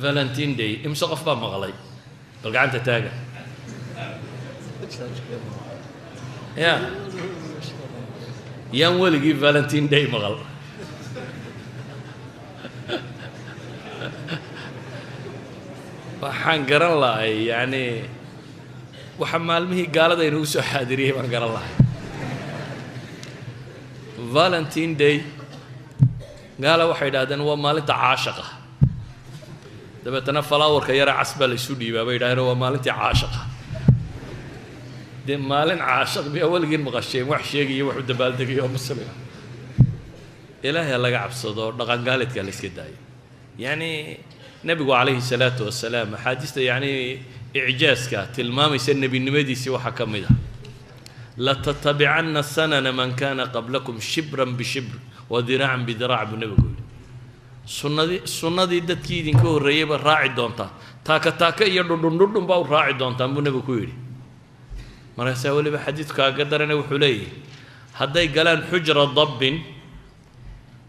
فالنتين داي امسك قف باب مغلي بلقى انت تاجه يا ولقي فالنتين داي مغل waxaan garan lahay yani waxa maalmihii gaalada inuu soo xaadiriyay baan garan lahay Valentine Day gaala waxay yiraahdeen waa maalinta caashiqa dabeetana flowerka yara casba la isu dhiibaa bay yiraahdeen waa maalinta caashiqa de maalin caashiq bi awalgin maqasheen wax sheegay wax u dabaaldegay oo muslim ilaahay laga cabsado dhaqan gaaladka la iska daayo yani nabigu alayhi salatu wasalaam xadiista yani icjaaska tilmaamaysa nabinimadiisa waxa kamid ah la tattabi'anna sanana man kana qablakum shibran bi shibr wa dira'an bi dira' bu nabigu sunnadii dadkii idinka horeeyay ba raaci doonta taaka iyo dhudhun baa raaci doonta bu nabigu ku yiri markaas waliba xadiidka qadarana wuxuu leeyahay haday galaan xujra dabbin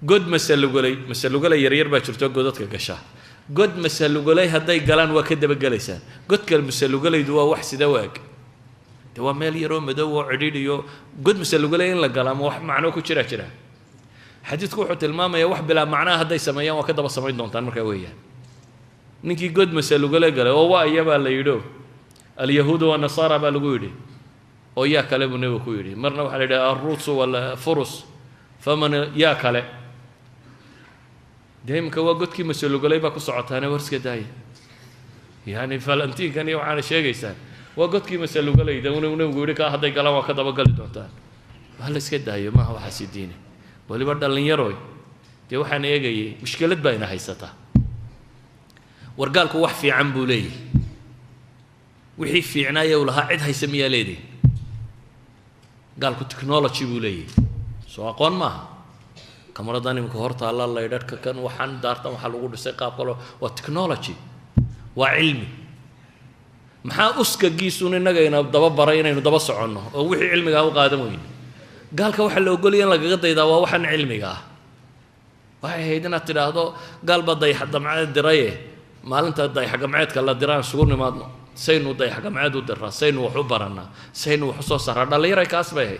god masalugulay yaryar baa jirto godadka gasha god masalugulay haday galaan waa ka daba galeysaan godka masalugulaydu waa wax sida waag de waa meel yaro madow oo cidhiidhiyo god masalugulay in la galaamo wax macno ku jira xadiidku wuxuu tilmaamayaa wax bilaa macna haday sameeyaan waa ka daba sameyn doontaan marka weeyaan ninkii god masalugulay galay oo waa iyaba la yidho اليهود والنصارى بالغويدي او يا كلام نبي كويدي مرنا waxa la yiraahdaa الروس ولا فرس فمن يا كله deemka waa godkii mas'uulgalay ba ku socotaana warska daay yani Valentine kan iyo waxaan sheegaysaa waa godkii mas'uulgalay dawna nabigu ka haday galaan waa ka daba gali doontaan wala iska daayo ma waxa sidiine waliba dhalinyaro de waxaan eegayay mushkilad baa ina haysata wargaalku wax fiican buu leeyahay wixii fiicnaa iyo laha cid haysamiya leeday gaalku technology buu leeyahay soo aqoon ma kamaradan imka horta alla la yidhka kan waxaan daartan waxa lagu dhisay qaab kale waa technology waa cilmi maxaa uska giisuun inaga ina daba baray inaynu daba soconno oo wixii cilmiga u qaadan weyn gaalka waxa la ogoliyay in laga daydaa waa waxan cilmiga ah waxay haydina tiraahdo galba dayax damcad diraye maalinta dayax gamceedka la diraan sugu nimaadno saynu dayax gamceed u diraa saynu wax u barana saynu wax soo saara dhalinyaro kaas bay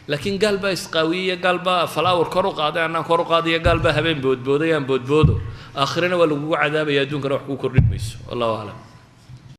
laakiin galba isqaawiye galba flower kor u qaaday anaan kor u qaadiyo galba habeen boodboodayaan boodboodo aakhirina waa lagu cadaabaya adduunka wax ku kordhin mayso wallahu a'lam